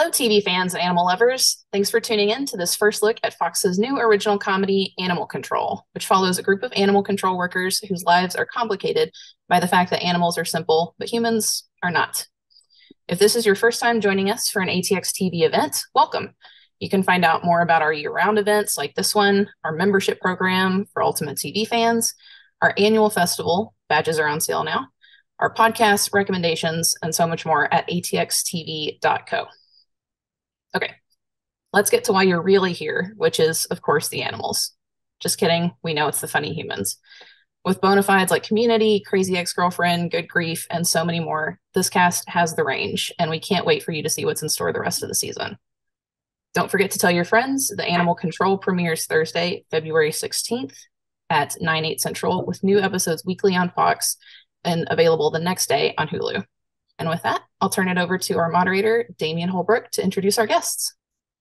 Hello, TV fans and animal lovers. Thanks for tuning in to this first look at Fox's new original comedy, Animal Control, which follows a group of animal control workers whose lives are complicated by the fact that animals are simple, but humans are not. If this is your first time joining us for an ATX TV event, welcome. You can find out more about our year-round events like this one, our membership program for Ultimate TV fans, our annual festival, badges are on sale now, our podcast recommendations, and so much more at atxtv.co. Okay, let's get to why you're really here, which is, of course, the animals. Just kidding, we know it's the funny humans. With bona fides like Community, Crazy Ex-Girlfriend, Good Grief, and so many more, this cast has the range, and we can't wait for you to see what's in store the rest of the season. Don't forget to tell your friends, the Animal Control premieres Thursday, February 16th at 9/8 Central, with new episodes weekly on Fox and available the next day on Hulu. And with that, I'll turn it over to our moderator, Damian Holbrook, to introduce our guests.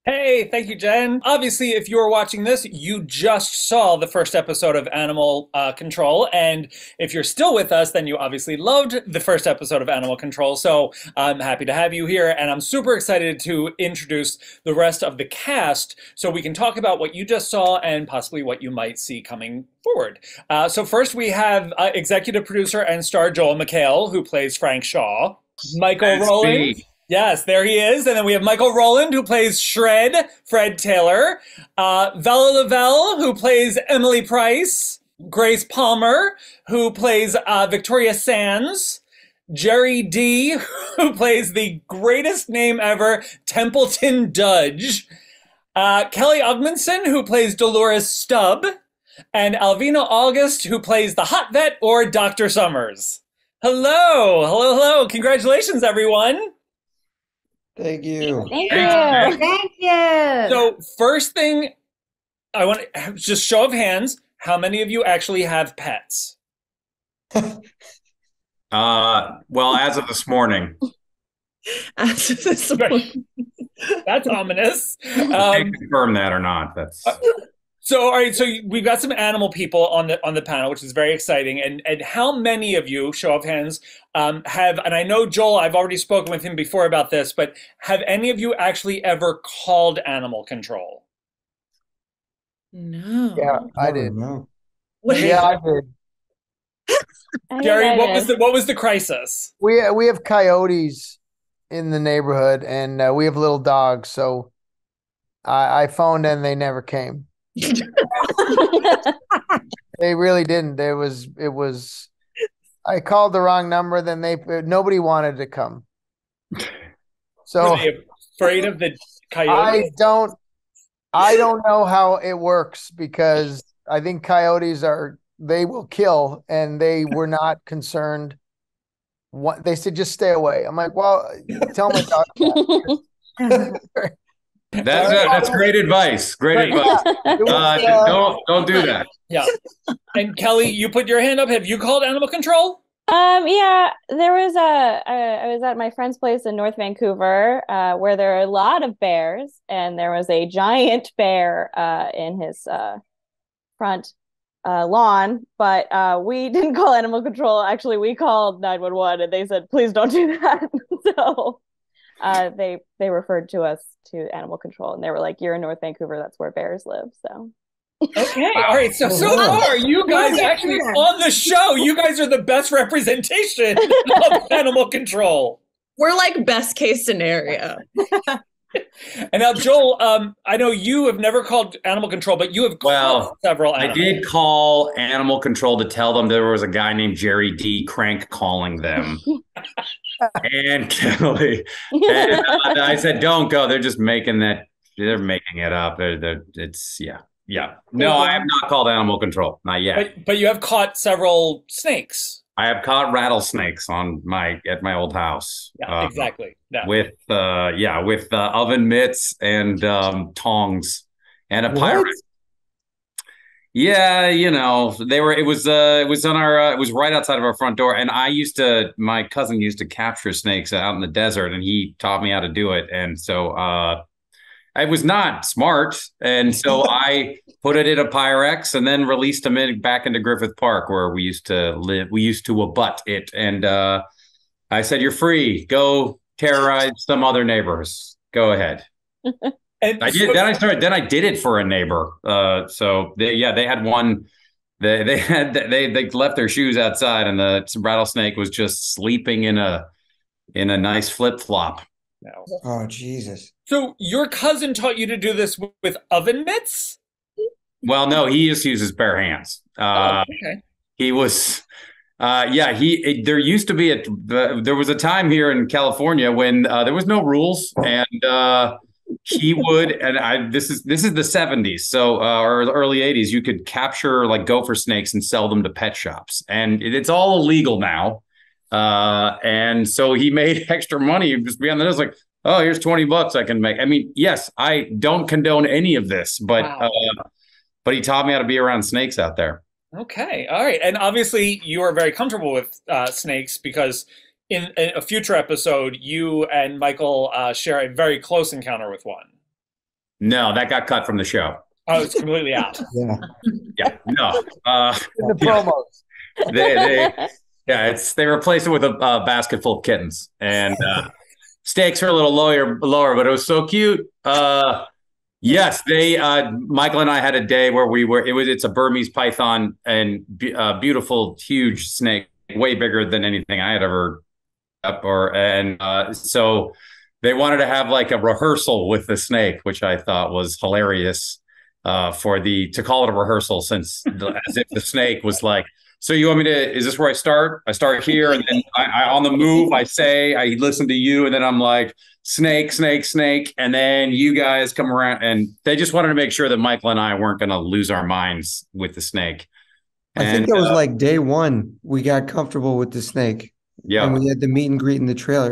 Hey, thank you, Jen. Obviously, if you are watching this, you just saw the first episode of Animal Control. And if you're still with us, then you obviously loved the first episode of Animal Control. So I'm happy to have you here. And I'm super excited to introduce the rest of the cast so we can talk about what you just saw and possibly what you might see coming forward. So first, we have executive producer and star Joel McHale, who plays Frank Shaw. Michael Rowland. Yes, there he is. And then we have Michael Rowland, who plays Shred, Fred Taylor. Vella Lovell, who plays Emily Price. Grace Palmer, who plays Victoria Sands. Gerry Dee, who plays the greatest name ever, Templeton Dudge. Kelli Ogmundson, who plays Dolores Stubb. And Alvina August, who plays the Hot Vet or Dr. Summers. Hello, hello, hello. Congratulations, everyone. Thank you. Thank you. Thank you. So first thing, I want to just show of hands, how many of you actually have pets? Well, as of this morning. As of this morning. That's ominous. I confirm that or not. That's So, all right, so we've got some animal people on the panel, which is very exciting. And how many of you, show of hands, have, and I know Joel, I've already spoken with him before about this, but have any of you actually ever called animal control? No. Yeah, I did. No. Yeah, I did. Gerry, what was the crisis? We have coyotes in the neighborhood, and we have little dogs. So I phoned and they never came. They really didn't. It was. I called the wrong number. Then nobody wanted to come. So were they afraid of the coyotes? I don't know how it works because I think coyotes they will kill, and they were not concerned. What they said, just stay away. I'm like, well, tell my dog that. That's great advice. Great advice. Don't do that. Yeah. And Kelli, you put your hand up. Have you called animal control? Yeah, there was I was at my friend's place in North Vancouver, where there are a lot of bears, and there was a giant bear in his front lawn, but we didn't call animal control. Actually, we called 911, and they said, please don't do that. So they referred to us to animal control, and they were like, you're in North Vancouver, that's where bears live. So okay, all right, so far you guys actually on the show, you guys are the best representation of animal control. We're like best case scenario. And now, Joel, I know you have never called animal control, but you have called several animals. I did call animal control to tell them there was a guy named Gerry Dee crank calling them. And Kelli, and I said, "Don't go. They're just making that. They're making it up. Yeah. No, I have not called animal control. Not yet. But you have caught several snakes. I have caught rattlesnakes at my old house. Yeah, exactly. Yeah. With oven mitts and tongs and a pirate. Yeah, it was right outside of our front door. And my cousin used to capture snakes out in the desert, and he taught me how to do it. And so I was not smart. And so I put it in a Pyrex and then released them back into Griffith Park, where we used to live. We used to abut it. And I said, you're free. Go terrorize some other neighbors. Go ahead. And I did. Then I did it for a neighbor. So they had one. They left their shoes outside, and the rattlesnake was just sleeping in a nice flip flop. No. Oh, Jesus. So your cousin taught you to do this with oven mitts? Well, no, he just uses bare hands. Okay. He was, there used to be there was a time here in California when there was no rules, and he would, and this is the 70s, so or the early 80s, you could capture like gopher snakes and sell them to pet shops, and it's all illegal now. And so he made extra money just beyond that. It's like, oh, here's $20 I can make. I mean, yes, I don't condone any of this, but but he taught me how to be around snakes out there. Okay, all right, and obviously you are very comfortable with snakes because in a future episode, you and Michael share a very close encounter with one. No, that got cut from the show. Oh, it's completely out. Yeah. Yeah, no. In the promos. They replaced it with a basket full of kittens, and stakes are a little lower, but it was so cute. Yes, Michael and I had a day where it's a Burmese python and beautiful, huge snake, way bigger than anything I had ever up so they wanted to have like a rehearsal with the snake, which I thought was hilarious to call it a rehearsal since as if the snake was like, so you want me to, is this where I start? I start here, and then I on the move, I listen to you, and then I'm like, snake, snake, snake. And then you guys come around, and they just wanted to make sure that Michael and I weren't going to lose our minds with the snake. I think it was like day one, we got comfortable with the snake. Yeah. And we had the meet and greet in the trailer.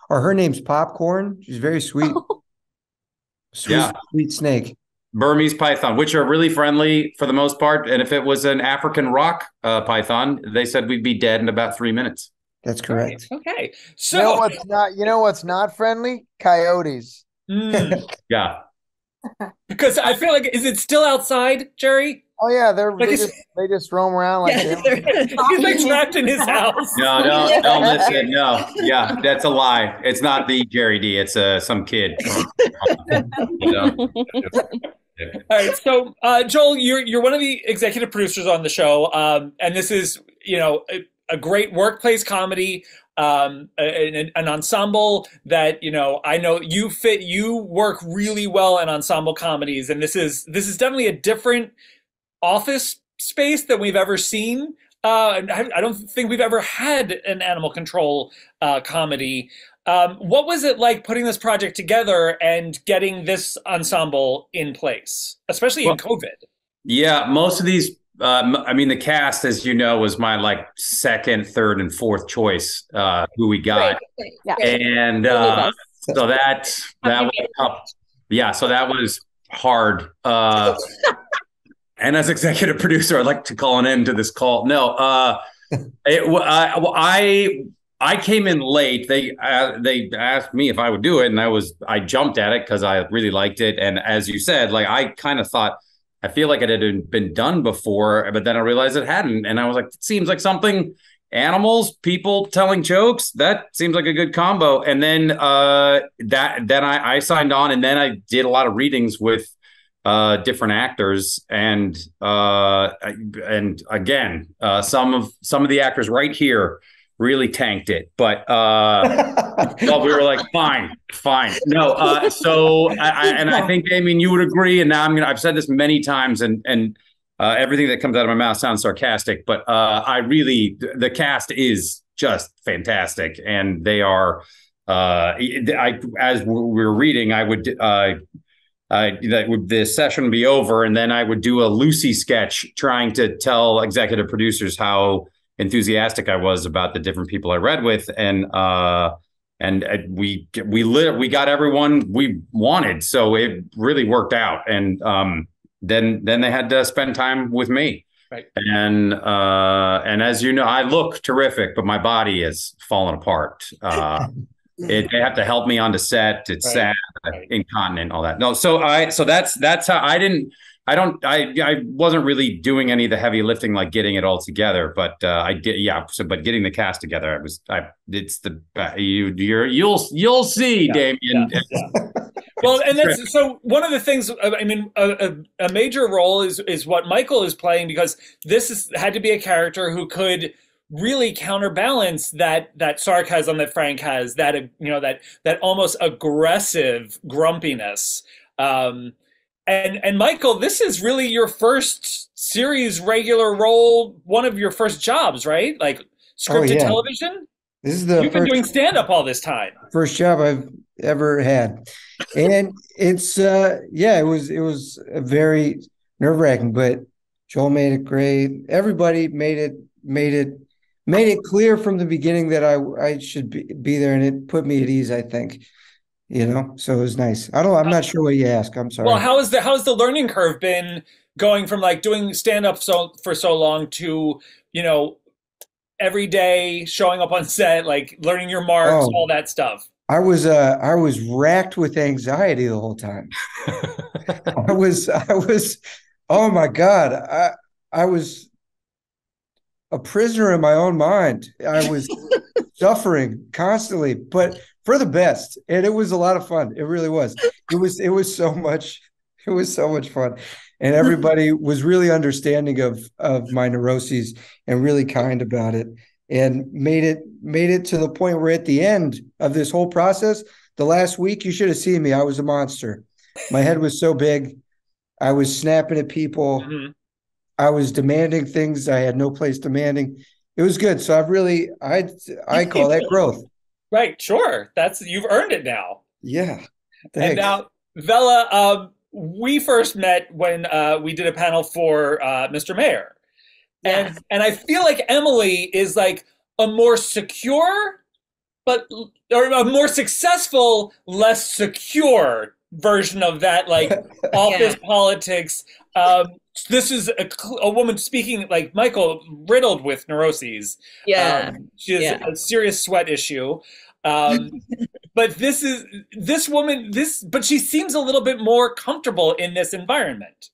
Her name's Popcorn. She's very sweet. Sweet snake. Burmese python, which are really friendly for the most part. And if it was an African rock python, they said we'd be dead in about 3 minutes. That's correct. Right. Okay. So you know what's not friendly? Coyotes. Yeah. Because I feel like, is it still outside, Gerry? Oh yeah, they just roam around like he's like trapped in his house. No, don't listen. No, yeah, that's a lie. It's not the Gerry Dee. It's some kid. All right, so Joel, you're one of the executive producers on the show, and this is a great workplace comedy, an ensemble that I know you fit. You work really well in ensemble comedies, and this is definitely a different office space than we've ever seen. I don't think we've ever had an animal control comedy. What was it like putting this project together and getting this ensemble in place, especially in COVID? Yeah, most of these, the cast, as you know, was my like second, third, and fourth choice who we got. Great. Yeah. And so that was tough. Yeah, so that was hard. And as executive producer, I'd like to call an end to this call. No, I came in late. They asked me if I would do it, and I jumped at it because I really liked it. And as you said, like I kind of thought, I feel like it had been done before, but then I realized it hadn't. And I was like, it seems like something, animals, people telling jokes, that seems like a good combo. And then I signed on, and then I did a lot of readings with different actors, and again, some of the actors right here really tanked it, but well, we were like, fine. No, so I think, Damian, you would agree, and now I've said this many times, and everything that comes out of my mouth sounds sarcastic, but the cast is just fantastic, and they are. As we were reading, I would. The session would be over, and then I would do a Lucy sketch trying to tell executive producers how enthusiastic I was about the different people I read with, and we got everyone we wanted, so it really worked out. And then they had to spend time with me, right? And as you know, I look terrific, but my body is falling apart. They have to help me on the set. It's sad, incontinent, all that. No, so that's how I didn't. I wasn't really doing any of the heavy lifting, like getting it all together, but I did. Yeah. So, but getting the cast together, it's the, you'll see, Yeah, Damian. yeah. Well, and that's so one of the things. I mean, a major role is what Michael is playing, because had to be a character who could really counterbalance that sarcasm that Frank has, that that almost aggressive grumpiness. And Michael, this is really your first series regular role, one of your first jobs, right? Like scripted television. This is the You've been doing stand-up all this time. First job I've ever had. And it's it was a very nerve-wracking, but Joel made it great. Everybody made it clear from the beginning that I should be there, and it put me at ease, I think. So it was nice. I'm not sure what you ask. I'm sorry. Well, how's the learning curve been going from like doing stand-up for so long to, every day showing up on set, like learning your marks, all that stuff? I was racked with anxiety the whole time. I was oh my God. I was a prisoner in my own mind. I was suffering constantly, but for the best. And it was a lot of fun. It really was. It was so much fun. And everybody was really understanding of my neuroses and really kind about it, and made it to the point where at the end of this whole process, the last week, you should have seen me. I was a monster. My head was so big. I was snapping at people. Mm-hmm. I was demanding things I had no place demanding. It was good. So I call that growth. Right. Sure. You've earned it now. Yeah. Thanks. And now, Vella, we first met when we did a panel for Mr. Mayor. And I feel like Emily is like a more secure, or a more successful, less secure version of that, like office politics. This is a woman speaking, like Michael, riddled with neuroses. Yeah. She has a serious sweat issue. But this woman, but she seems a little bit more comfortable in this environment.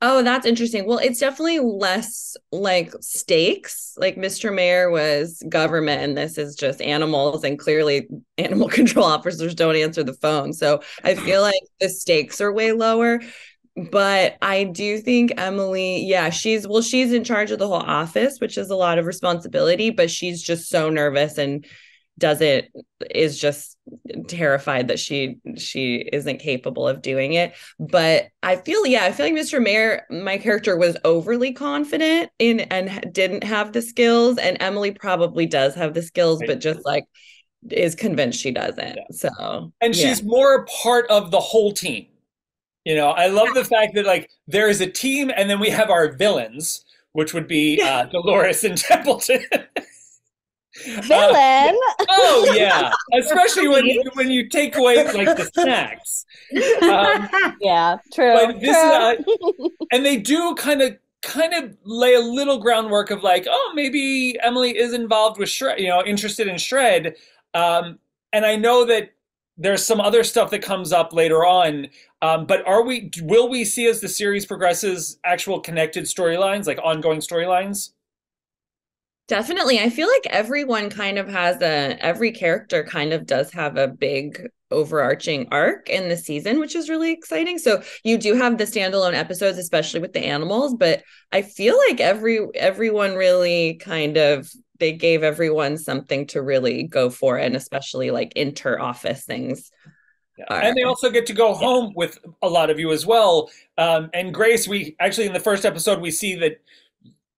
Oh, that's interesting. Well, it's definitely less like stakes. Like Mr. Mayor was government, and this is just animals, and clearly animal control officers don't answer the phone. So I feel like the stakes are way lower. But I do think Emily, she's in charge of the whole office, which is a lot of responsibility, but she's just so nervous and is just terrified that she isn't capable of doing it. But I feel like Mr. Mayor, my character, was overly confident in and didn't have the skills, and Emily probably does have the skills, but just like is convinced she doesn't. So, and she's more part of the whole team. I love the fact that like there is a team, and then we have our villains, which would be Dolores and Templeton. Villain. Oh yeah, especially when you take away like the snacks. Yeah, true. But this and they do kind of lay a little groundwork of like, oh, maybe Emily is involved with Shred, interested in Shred. And I know that there's some other stuff that comes up later on. But will we see, as the series progresses, actual connected storylines, like ongoing storylines? Definitely. I feel like everyone kind of every character kind of does have a big overarching arc in the season, which is really exciting. So you do have the standalone episodes, especially with the animals, but I feel like everyone really kind of, they gave everyone something to really go for, and especially like inter-office things. And they also get to go home with a lot of you as well. And Grace, we actually, in the first episode, we see that,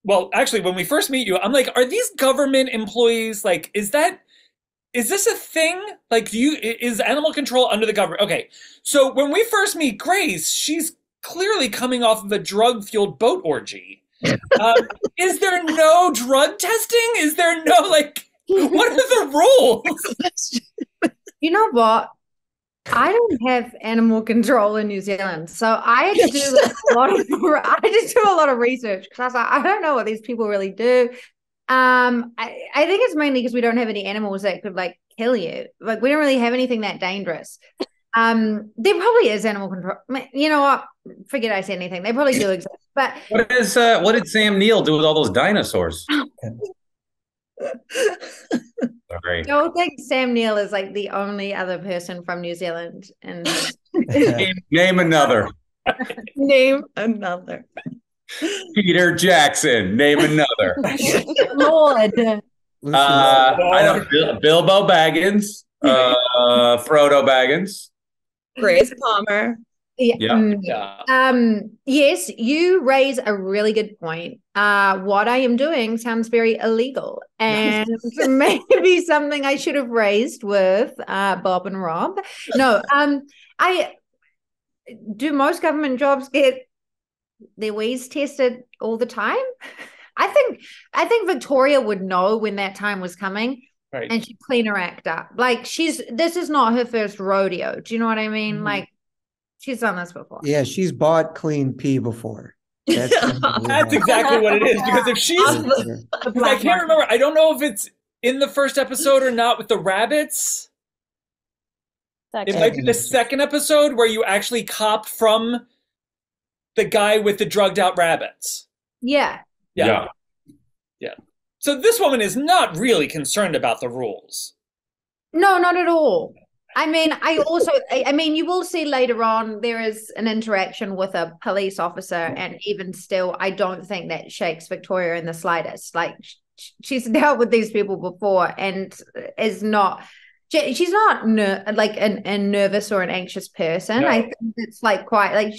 well, actually, when we first meet you, I'm like, are these government employees? Like, is this a thing? Like, is animal control under the government? Okay. So when we first meet Grace, she's clearly coming off of a drug-fueled boat orgy. Is there no drug testing? Is there no, like, what are the rules? You know what? I don't have animal control in New Zealand, so I had to do a lot of research, because I was like, I don't know what these people really do. I think it's mainly because we don't have any animals that could like kill you. Like, we don't really have anything that dangerous. There probably is animal control. You know what? Forget I said anything. They probably do exist. But what did Sam Neill do with all those dinosaurs? Sorry. Joel thinks Sam Neill is like the only other person from New Zealand. And Name another. Name another. Peter Jackson. Name another. Lord. I know Bilbo Baggins. Frodo Baggins. Grace Palmer. Yes, you raise a really good point. What I am doing sounds very illegal, and maybe something I should have raised with Bob and Rob. No, I do. Most government jobs get their wheeze tested all the time. I think Victoria would know when that time was coming. Right. And she'd clean her act up. Like this is not her first rodeo. Do you know what I mean? Like she's done this before. Yeah, she's bought clean pee before. That's exactly what it is. Because if she's, I can't remember. I don't know if it's in the first episode or not with the rabbits. It might be the second episode where you actually cop from the guy with the drugged out rabbits. Yeah. So this woman is not really concerned about the rules. No, not at all. I mean, you will see later on there is an interaction with a police officer, and even still, I don't think that shakes Victoria in the slightest. Like she's dealt with these people before and is not. She's not a nervous or an anxious person. No. I think it's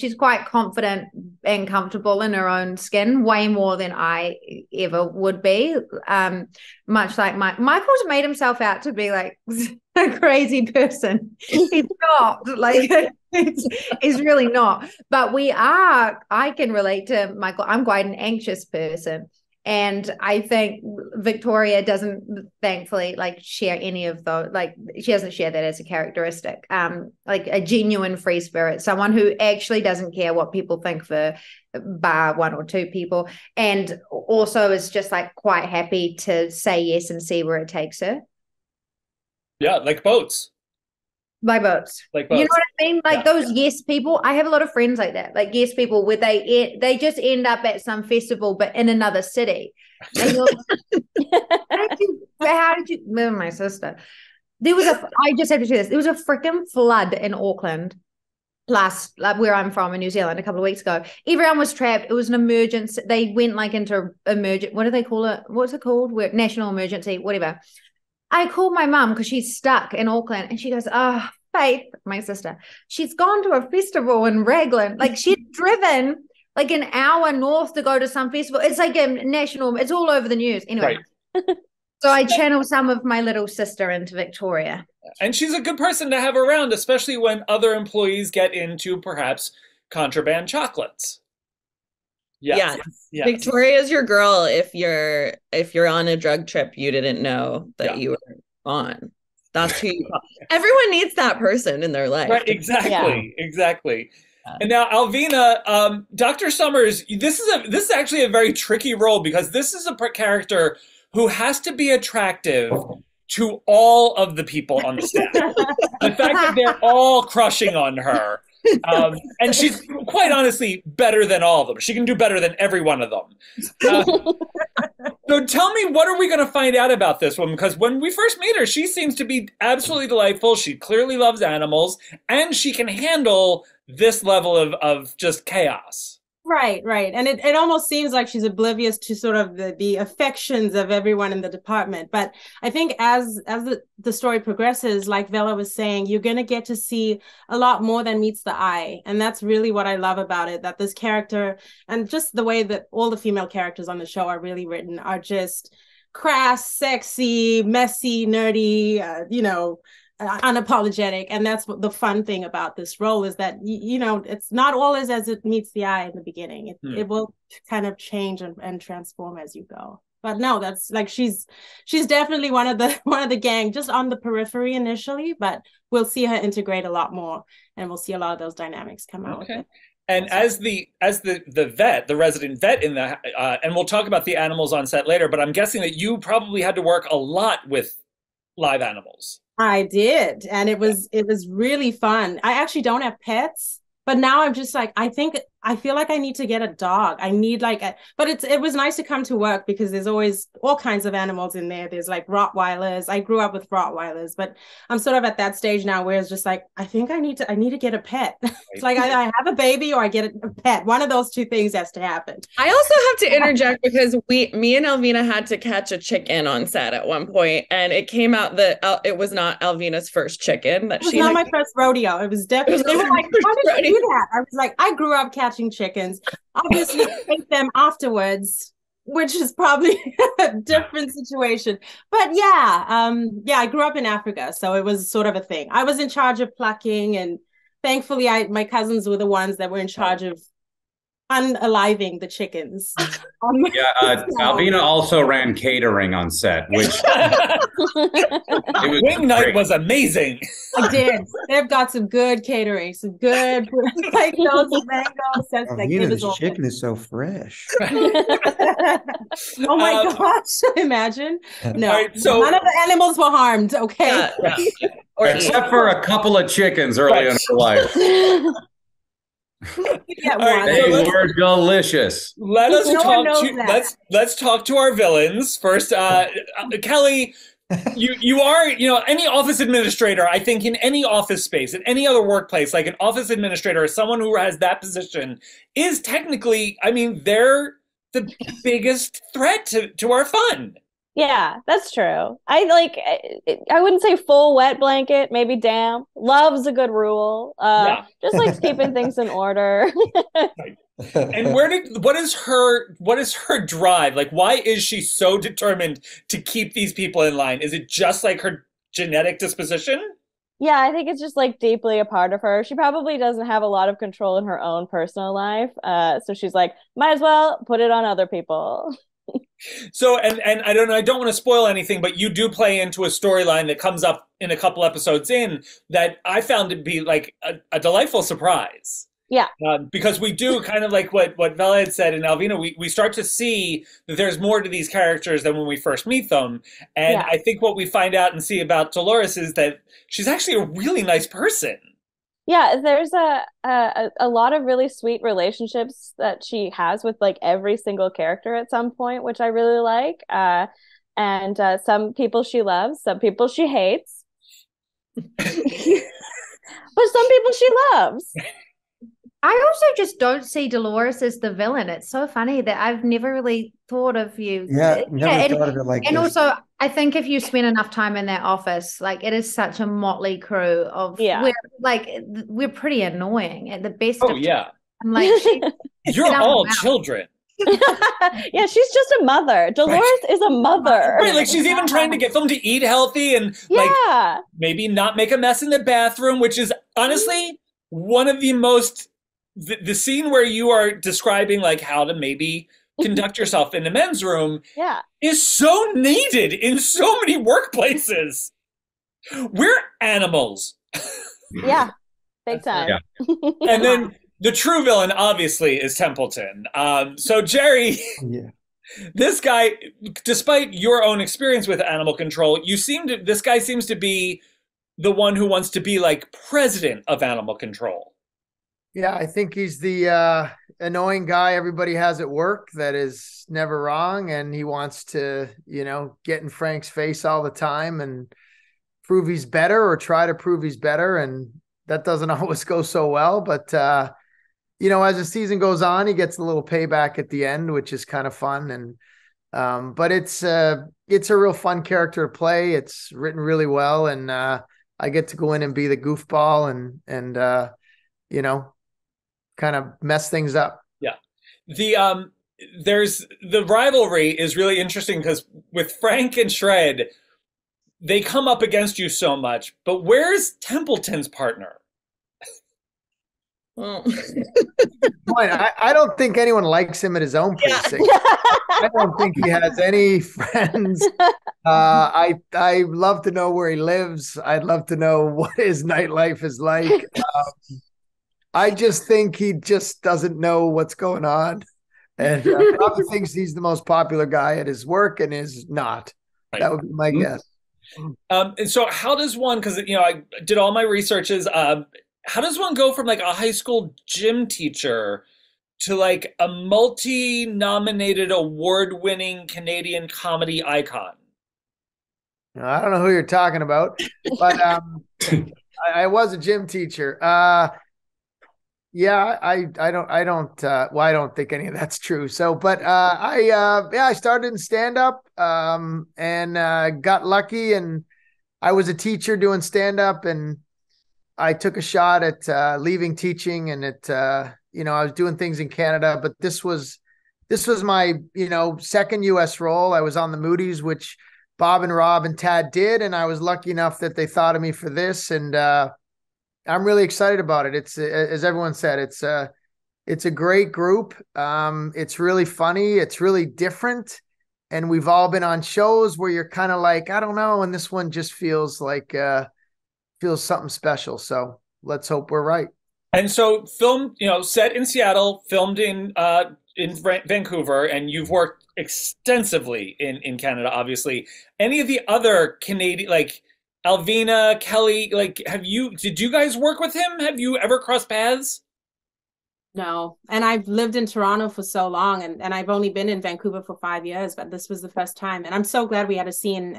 she's quite confident and comfortable in her own skin, way more than I ever would be. Much like Michael's made himself out to be like a crazy person. He's not. Like he's really not. But I can relate to Michael. I'm quite an anxious person. And I think Victoria doesn't, thankfully, share any of those. She doesn't share that as a characteristic. A genuine free spirit, someone who actually doesn't care what people think for bar one or two people, and also is just quite happy to say yes and see where it takes her. Yeah, like boats. By boats. Like boats. You know what I mean? Those yes people. I have a lot of friends like that. Yes people where they just end up at some festival but in another city. And you're how did you my sister? I just have to share this. There was a freaking flood in Auckland where I'm from in New Zealand a couple of weeks ago. Everyone was trapped. It was an emergency. They went into emergent, what do they call it? What's it called? National emergency, whatever. I called my mum because she's stuck in Auckland, and she goes, Faith, my sister, she's gone to a festival in Raglan. She'd driven an hour north to go to some festival. It's a national, it's all over the news. Anyway, right. So I channel some of my little sister into Victoria. And she's a good person to have around, especially when other employees get into perhaps contraband chocolates. Yes. Victoria's your girl if you're on a drug trip you didn't know that you were on. That's who you call. Everyone needs that person in their life. Right, exactly. And now Alvina, Dr. Summers, this is actually a very tricky role because this is a character who has to be attractive to all of the people on the staff. The fact that they're all crushing on her. And she's quite honestly better than all of them. She can do better than every one of them. So tell me, what are we going to find out about this one? Because when we first meet her, she seems to be absolutely delightful. She clearly loves animals, and she can handle this level of just chaos. Right. And it almost seems like she's oblivious to sort of the affections of everyone in the department. But I think as the story progresses, like Vella was saying, you're going to get to see a lot more than meets the eye. And that's really what I love about it, that this character and just the way that all the female characters on the show are really written are just crass, sexy, messy, nerdy, unapologetic. And that's what the fun thing about this role is, that it's not always as it meets the eye in the beginning. It will kind of change and transform as you go. But no, that's she's definitely one of the gang, just on the periphery initially, but we'll see her integrate a lot more, and we'll see a lot of those dynamics come out. Okay. And as the vet, the resident vet in the and we'll talk about the animals on set later, but I'm guessing that you probably had to work a lot with live animals. I did, and it was really fun. I actually don't have pets, but now I'm just like, I feel like I need to get a dog. I need like but it was nice to come to work because there's always all kinds of animals in there. There's like Rottweilers. I grew up with Rottweilers, but I'm sort of at that stage now where it's just like, I think I need to get a pet. It's like I have a baby or I get a pet. One of those two things has to happen. I also have to interject because me and Alvina had to catch a chicken on set at one point, and it came out that it was not Alvina's first chicken. That it was not my first rodeo. It was definitely. They were like, "How did you do that?" I was like, "I grew up catching chickens. Obviously, ate them afterwards." Which is probably a different situation. But yeah, I grew up in Africa, so it was sort of a thing. I was in charge of plucking, and thankfully my cousins were the ones that were in charge of unaliving the chickens. Alvina also ran catering on set, which Wing night was amazing. I did. They've got some good catering, some good like those mangoes. Alvina's chicken is so fresh. Oh my gosh! Imagine. No, right, so none of the animals were harmed. Okay, except for a couple of chickens early in her life. They were delicious. Let's talk to our villains first. Kelli, you are, any office administrator, I think in any office space, in any other workplace, like an office administrator or someone who has that position is technically, they're the biggest threat to our fun. Yeah, that's true. I wouldn't say full wet blanket, maybe damp. Love's a good rule. Just likes keeping things in order. And what is her drive? Like, why is she so determined to keep these people in line? Is it just like her genetic disposition? Yeah, I think it's just like deeply a part of her. She probably doesn't have a lot of control in her own personal life. So she's like, might as well put it on other people. So, and I don't want to spoil anything, but you do play into a storyline that comes up in a couple episodes in that I found to be like a delightful surprise. Yeah. Because we do kind of like what Vella had said, and Alvina, we start to see that there's more to these characters than when we first meet them. And I think what we find out and see about Dolores is that she's actually a really nice person. Yeah, there's a lot of really sweet relationships that she has with like every single character at some point, which I really like. And some people she loves, some people she hates, but some people she loves. I also just don't see Dolores as the villain. It's so funny that I've never really thought of you. Yeah, never thought of it like and this. Also, I think if you spend enough time in that office, like it is such a motley crew of we're pretty annoying at the best. Oh, yeah. I'm like, you're all children. Yeah, she's just a mother. Dolores is a mother. Right, like she's even trying to get them to eat healthy and like maybe not make a mess in the bathroom, which is honestly one of the most the scene where you are describing like how to maybe conduct yourself in the men's room is so needed in so many workplaces. We're animals. Yeah, big time. Yeah. And then the true villain obviously is Templeton. So Gerry, this guy, despite your own experience with animal control, this guy seems to be the one who wants to be like president of animal control. Yeah, I think he's the annoying guy everybody has at work that is never wrong. And he wants to, get in Frank's face all the time and prove he's better or try to prove he's better. And that doesn't always go so well. But, as the season goes on, he gets a little payback at the end, which is kind of fun. And but it's a real fun character to play. It's written really well. And I get to go in and be the goofball and kind of mess things up. Yeah. There's the rivalry is really interesting because with Frank and Shred, they come up against you so much, but where's Templeton's partner? Well, I don't think anyone likes him at his own precinct. I don't think he has any friends. I love to know where he lives. I'd love to know what his nightlife is like. I just think he just doesn't know what's going on. And probably thinks he's the most popular guy at his work and is not. Right. That would be my guess. And so how does one, because, I did all my researches, how does one go from like a high school gym teacher to like a multi-nominated award-winning Canadian comedy icon? I don't know who you're talking about, but I was a gym teacher. Yeah, I don't think any of that's true. So, but I started in stand-up and got lucky, and I was a teacher doing stand-up, and I took a shot at leaving teaching, and I was doing things in Canada, but this was my, second US role. I was on the Moody's, which Bob and Rob and Tad did, and I was lucky enough that they thought of me for this, and I'm really excited about it. It's, as everyone said, it's a great group. It's really funny. It's really different. And we've all been on shows where you're kind of like, I don't know. And this one just feels like, feels something special. So let's hope we're right. And so set in Seattle, filmed in Vancouver, and you've worked extensively in Canada, obviously. Any of the other Canadian, like Alvina, Kelli, like, did you guys work with him? Have you ever crossed paths? No. And I've lived in Toronto for so long, and I've only been in Vancouver for 5 years, but this was the first time. And I'm so glad we had a scene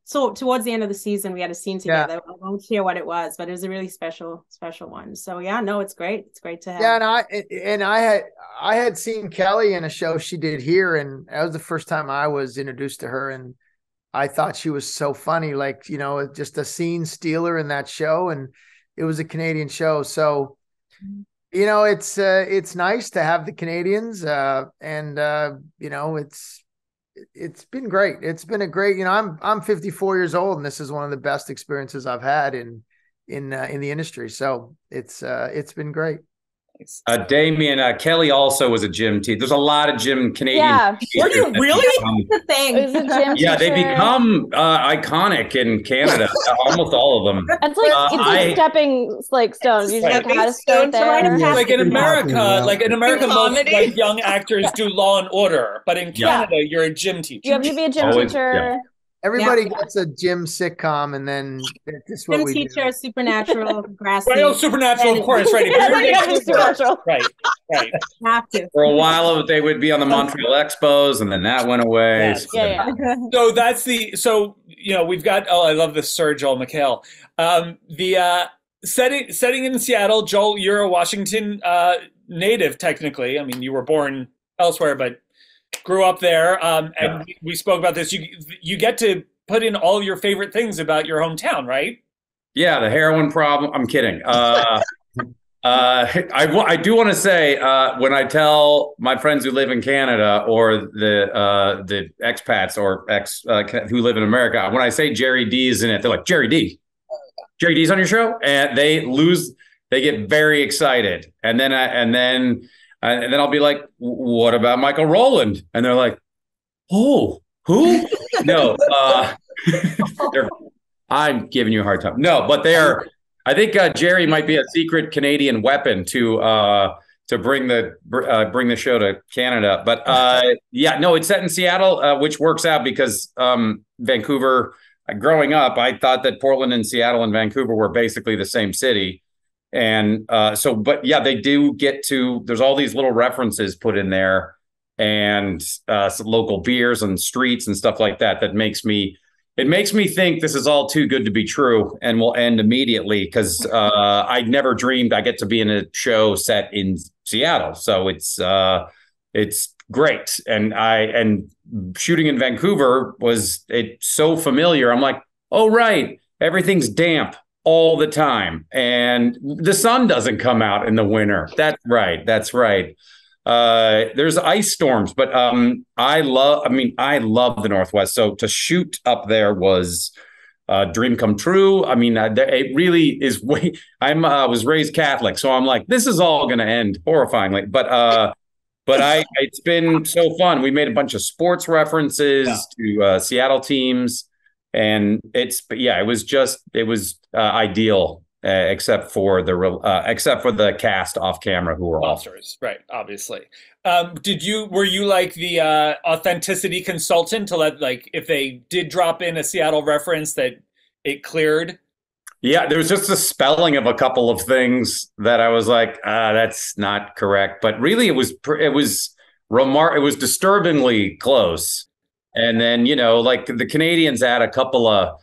so towards the end of the season, we had a scene together. Yeah. I won't share what it was, but it was a really special one. So yeah, no, it's great. It's great to have. Yeah, and I had seen Kelli in a show she did here, and that was the first time I was introduced to her, and I thought she was so funny, like, just a scene stealer in that show. And it was a Canadian show. So, it's nice to have the Canadians, and it's been great. It's been a great, I'm 54 years old, and this is one of the best experiences I've had in the industry. So it's been great. Damian, Kelli also was a gym teacher. There's a lot of gym Canadian. Yeah, were you really? That's the thing. Yeah, they become iconic in Canada. Almost all of them. It's like stepping stones. You just how to start there. Like in America, most like young actors do Law and Order, but in Canada, you're a gym teacher. You have to be a gym teacher. Yeah. Everybody gets a gym sitcom, and then this is what we teacher, do. Supernatural, Grassy. Right, Supernatural, of course, right. Supernatural. Right. Have to. For a while, they would be on the Montreal Expos, and then that went away. Yes. Yeah. So that's we've got, I love this Sir Joel McHale. The setting in Seattle, Joel, you're a Washington native, technically. I mean, you were born elsewhere, but grew up there, and we spoke about this. You get to put in all your favorite things about your hometown, right? Yeah, the heroin problem. I'm kidding. I do want to say, when I tell my friends who live in Canada or the expats or who live in America, when I say Gerry Dee is in it, they're like, Gerry Dee? Gerry Dee's on your show? And they get very excited. And then I'll be like, what about Michael Rowland? And they're like, oh, who? No, I'm giving you a hard time. No, but I think Gerry might be a secret Canadian weapon to bring the show to Canada. But it's set in Seattle, which works out because Vancouver, growing up, I thought that Portland and Seattle and Vancouver were basically the same city. And they do get to, there's all these little references put in there, and some local beers and streets and stuff like that makes me think this is all too good to be true and will end immediately, because I never dreamed I get to be in a show set in Seattle. So it's great. And shooting in Vancouver it's so familiar. I'm like, oh, right, everything's damp all the time, and the sun doesn't come out in the winter. That's right. There's ice storms, but I love the Northwest. So to shoot up there was a dream come true. I mean, it really is. I was raised Catholic, so I'm like, this is all going to end horrifyingly. But it's been so fun. We made a bunch of sports references to Seattle teams. And it was ideal, except for the cast off camera, who were monsters, right? Obviously. Were you like the authenticity consultant to let, like, if they did drop in a Seattle reference that it cleared? Yeah, there was just a spelling of a couple of things that I was like, that's not correct. But really, it was disturbingly close. And then, like the Canadians add a couple of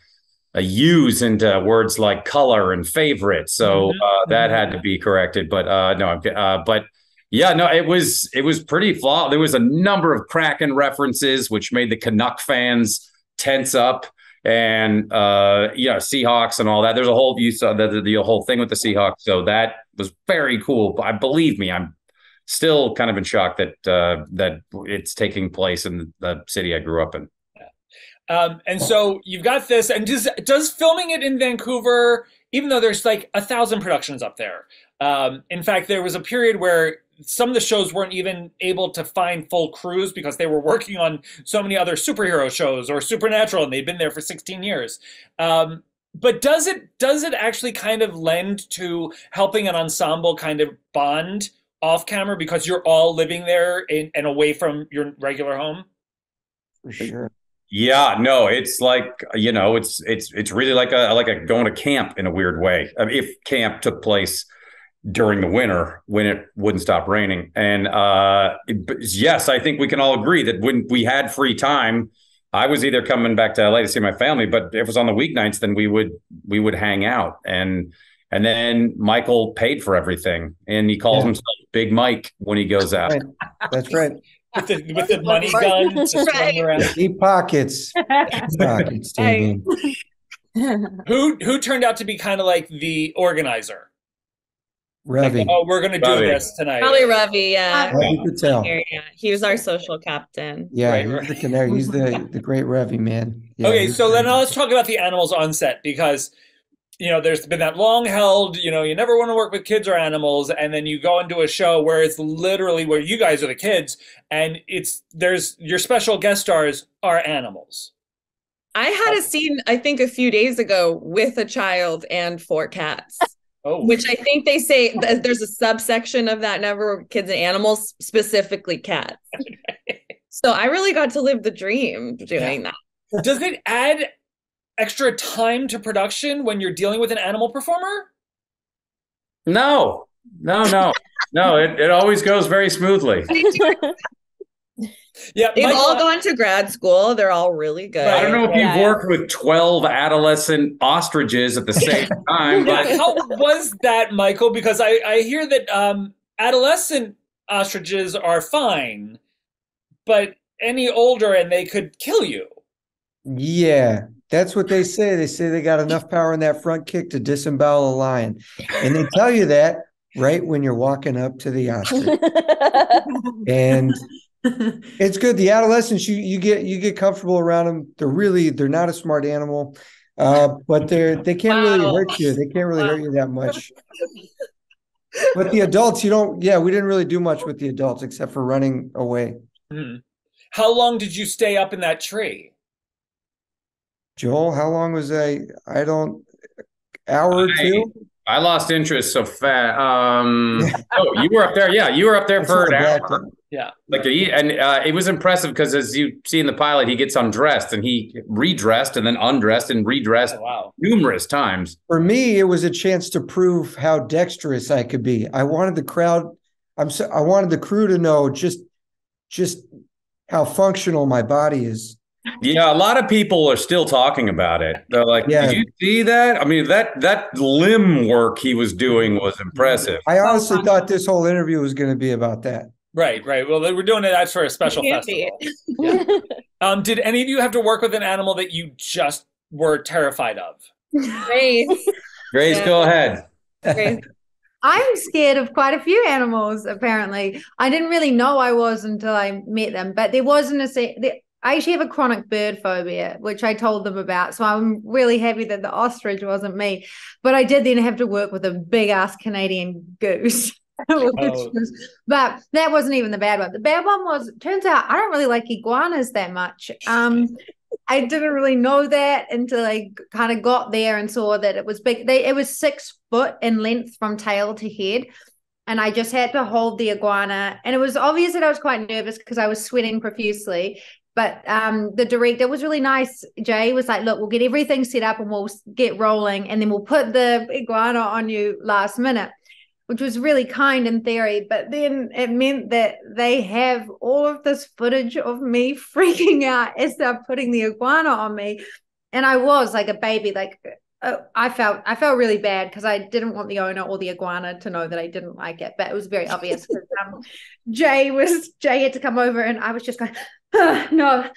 U's into words like color and favorite, so that had to be corrected. But no, but yeah, no, it was pretty flawed. There was a number of Kraken references, which made the Canuck fans tense up. And Seahawks and all that. There's a whole you saw the whole thing with the Seahawks, so that was very cool. But believe me, I'm still kind of in shock that that it's taking place in the city I grew up in. And so you've got this, and does filming it in Vancouver, even though there's like 1,000 productions up there. In fact, there was a period where some of the shows weren't even able to find full crews because they were working on so many other superhero shows or Supernatural, and they'd been there for 16 years. But does it actually kind of lend to helping an ensemble kind of bond off camera because you're all living there and away from your regular home? For sure. Yeah, no, it's like, it's really like a going to camp in a weird way. I mean, if camp took place during the winter when it wouldn't stop raining. And yes, I think we can all agree that when we had free time, I was either coming back to LA to see my family, but if it was on the weeknights, then we would hang out. And then Michael paid for everything, and he calls himself Big Mike when he goes out. Right. That's right. With the money gun to swing around. Deep pockets. Deep pockets, Damian. Who turned out to be kind of like the organizer? Ravi. Like, we're going to do this tonight. Probably Ravi, yeah. Ravi Patel. Yeah. He was our social captain. Yeah, Right, he's right. the canary. He's the great Ravi, man. Yeah, Okay, so then let's talk about the animals on set, because there's been that long held, you never want to work with kids or animals, and then you go into a show where it's literally where you guys are the kids, and there's your special guest stars are animals. I had a scene, I think, a few days ago with a child and 4 cats. Oh. Which I think they say there's a subsection of that number of kids and animals, specifically cats. So I really got to live the dream doing that. Does it add extra time to production when you're dealing with an animal performer? No. It always goes very smoothly. Yeah, they've all gone to grad school. They're all really good. I don't know if you've worked with 12 adolescent ostriches at the same time, but how was that, Michael? Because I hear that adolescent ostriches are fine, but any older and they could kill you. Yeah, that's what they say. They say they got enough power in that front kick to disembowel a lion. And they tell you that right when you're walking up to the ostrich. And it's good. The adolescents, you get comfortable around them. They're not a smart animal, but they can't really hurt you. They can't really hurt you that much. But the adults, we didn't really do much with the adults except for running away. How long did you stay up in that tree? Joel, how long was I don't hour or two? I lost interest so fast. Oh, you were up there. Yeah, you were up there for an hour. Yeah. It was impressive because, as you see in the pilot, he gets undressed and he redressed and then undressed and redressed numerous times. For me, it was a chance to prove how dexterous I could be. I wanted the crew to know just how functional my body is. Yeah, a lot of people are still talking about it. They're like, "Did you see that? I mean, that limb work he was doing was impressive." I honestly thought this whole interview was going to be about that. Right. Well, we're doing it for a special festival. Yeah. Did any of you have to work with an animal that you just were terrified of? Grace, go ahead. Grace. I'm scared of quite a few animals, apparently. I didn't really know I was until I met them, but there wasn't I actually have a chronic bird phobia, which I told them about. So I'm really happy that the ostrich wasn't me. But I did then have to work with a big ass Canadian goose. But that wasn't even the bad one. The bad one was, turns out I don't really like iguanas that much. I didn't really know that until I kind of got there and saw that it was big. It was 6 foot in length from tail to head. and I just had to hold the iguana. And it was obvious that I was quite nervous because I was sweating profusely. But the director was really nice. Jay was like, look, we'll get everything set up and we'll get rolling, and then we'll put the iguana on you last minute, which was really kind in theory. But then it meant that they have all of this footage of me freaking out as they're putting the iguana on me. And I was like a baby, like I felt really bad because I didn't want the owner or the iguana to know that I didn't like it, but it was very obvious because Jay had to come over, and I was just going, no,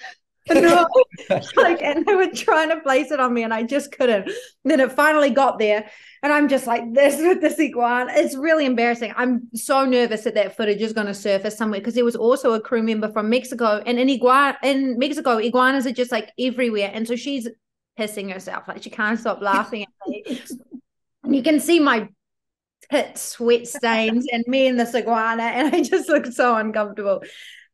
like, and they were trying to place it on me, and I just couldn't. And then it finally got there, and I'm just like this with this iguana. It's really embarrassing. I'm so nervous that footage is going to surface somewhere, because there was also a crew member from Mexico, and in Mexico, iguanas are just like everywhere, and so she's pissing herself, like she can't stop laughing at me. And you can see my tit sweat stains and me and this iguana, and I just look so uncomfortable.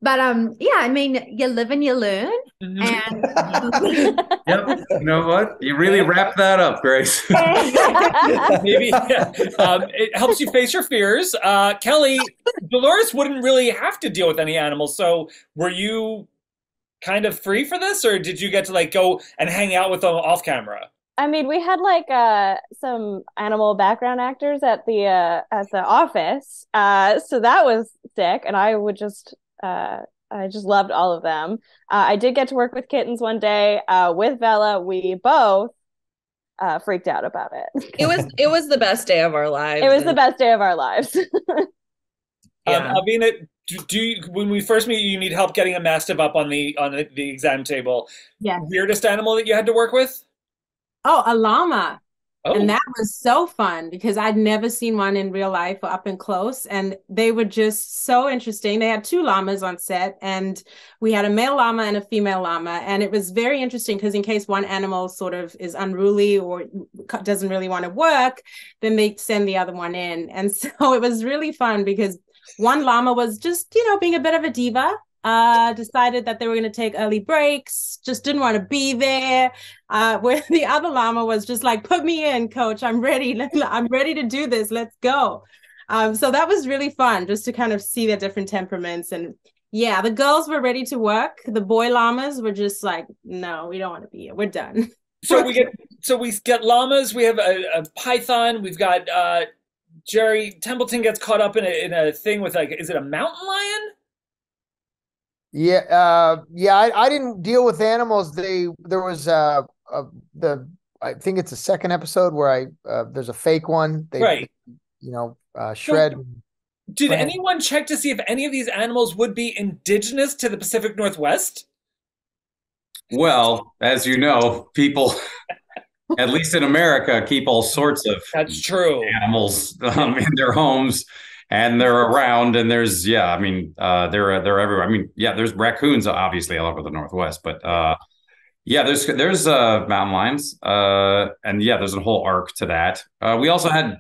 But yeah, I mean, you live and you learn. And yep. You know what? You really wrapped that up, Grace. Maybe it helps you face your fears. Kelli, Dolores wouldn't really have to deal with any animals. So were you kind of free for this, or did you get to like go and hang out with them off camera? I mean, we had like some animal background actors at the office, so that was sick, and I just loved all of them. I did get to work with kittens one day with Vella. We both freaked out about it. It was the best day of our lives. It was the best day of our lives. Yeah. Alvina, do you, when we first meet, you need help getting a mastiff up on the exam table? Yes. Weirdest animal that you had to work with? Oh, a llama. Oh. And that was so fun because I'd never seen one in real life or up and close. And they were just so interesting. They had 2 llamas on set, and we had a male llama and a female llama. And it was very interesting because in case one animal sort of is unruly or doesn't really want to work, then they send the other one in. And so it was really fun because one llama was just, being a bit of a diva. Decided that they were going to take early breaks, just didn't want to be there. Where the other llama was just like, put me in, coach. I'm ready. I'm ready to do this. Let's go. So that was really fun just to kind of see their different temperaments. And yeah, the girls were ready to work. The boy llamas were just like, no, we don't want to be here. We're done. So we get llamas. We have a python. We've got Gerry Templeton gets caught up in a thing with, like, is it a mountain lion? Yeah, I didn't deal with animals. There was I think it's the second episode where there's a fake one. Right. Shred. So, did anyone check to see if any of these animals would be indigenous to the Pacific Northwest? Well, as you know, people, at least in America, keep all sorts of That's true. animals in their homes. And they're around, and there's, they're everywhere. I mean, there's raccoons, obviously, all over the Northwest, but there's mountain lions, and there's a whole arc to that. We also had,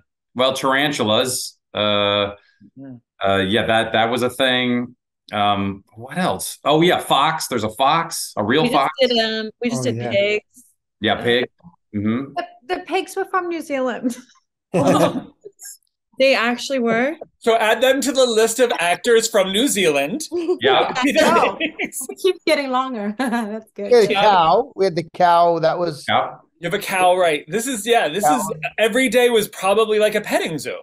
tarantulas. That was a thing. What else? Oh yeah, fox. There's a fox, a real fox. We just did pigs. Yeah, pig. Mm-hmm. The pigs were from New Zealand. They actually were. So add them to the list of actors from New Zealand. Yeah. It keeps getting longer. That's good. We had the cow. We had the cow. That was. Yeah. You have a cow, right? This is every day was probably like a petting zoo.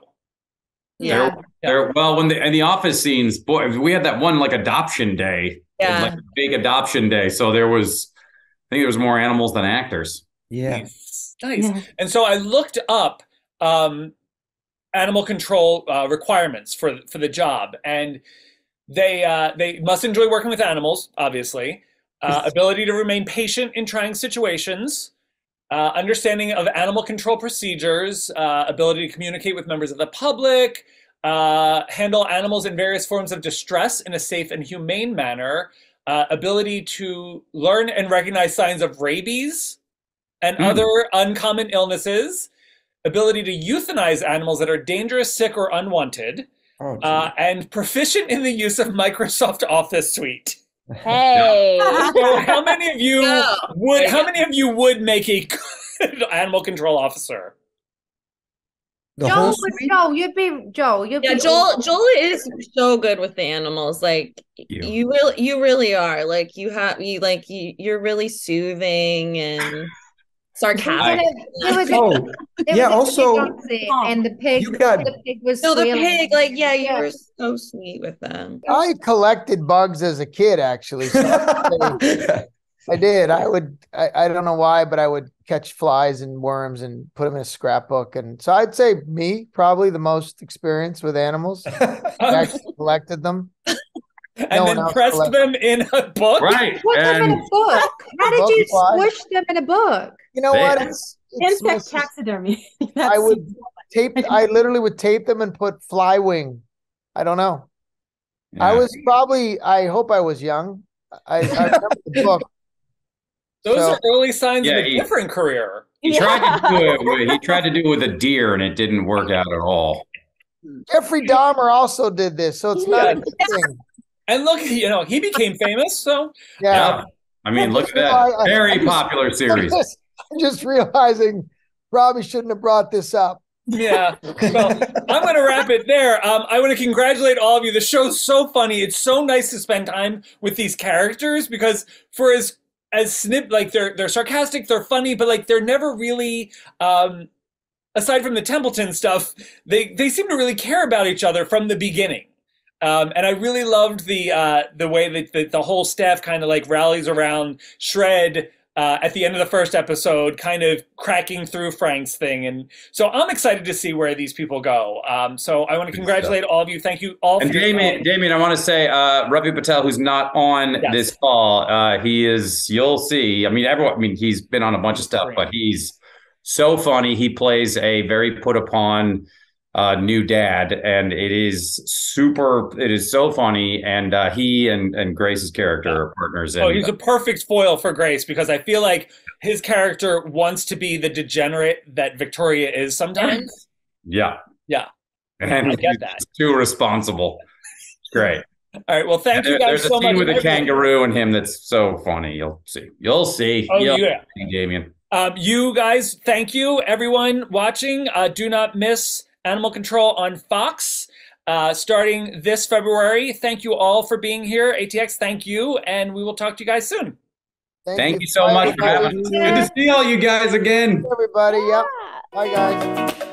Yeah. Well, when in the office scenes, boy, we had that one like adoption day. Yeah. Like a big adoption day. So I think there was more animals than actors. Yeah. Nice. Yeah. And so I looked up animal control requirements for the job, and they must enjoy working with animals, obviously, ability to remain patient in trying situations, understanding of animal control procedures, ability to communicate with members of the public, handle animals in various forms of distress in a safe and humane manner, ability to learn and recognize signs of rabies and other uncommon illnesses, ability to euthanize animals that are dangerous, sick, or unwanted, and proficient in the use of Microsoft Office Suite. Hey. So how many of you would make a good animal control officer? The whole Joel, suite? Joel, you'd Yeah, be Joel is so good with the animals. Like you really are. Like you're really soothing and sarcastic. There was Oh, there yeah, was a pig also on set, and you got the pig was No, the squealing. pig, like, yeah, you Yeah. were so sweet with them. I collected bugs as a kid, actually. So I did. I don't know why, but I would catch flies and worms and put them in a scrapbook. And so I'd say me, probably the most experience with animals. I actually collected them. And No one then else pressed collected. them in a book. Right. Put them in a book. How did you squish them in a book? You know what? It's insect taxidermy. I literally would tape them and put fly wing. I don't know. Yeah. I hope I was young. I remember the book. Those are early signs of a he- different career. He tried to do it with a deer, and it didn't work out at all. Jeffrey Dahmer also did this, so it's not a good thing. And look, he became famous, so Yeah. I mean, look at that. Very popular series. I'm just realizing probably shouldn't have brought this up. Yeah. Well, I'm going to wrap it there. I want to congratulate all of you. The show's so funny. It's so nice to spend time with these characters because for as like they're sarcastic, they're funny, but like they're never really aside from the Templeton stuff, they seem to really care about each other from the beginning. And I really loved the way that the whole staff kind of like rallies around Shred at the end of the first episode, kind of cracking through Frank's thing. And so I'm excited to see where these people go. So I want to congratulate all of you. Thank you all. And Damian, I want to say, Ravi Patel, who's not on this call, he is, you'll see. I mean, he's been on a bunch of stuff, but he's so funny. He plays a very put upon new dad, and it is so funny. And he and Grace's character are partners. Oh, he's a perfect foil for Grace because I feel like his character wants to be the degenerate that Victoria is sometimes. Yeah. And I get that. Too responsible. Great. All right. Well, thank you guys so much. There's a scene with a kangaroo and him that's so funny. You'll see. Oh, yeah. Damian. You guys, thank you. Everyone watching, do not miss Animal Control on Fox starting this February. Thank you all for being here. ATX, thank you. And we will talk to you guys soon. Thank you so much for having us. Good to see all you guys again. Everybody. Yep. Bye, guys.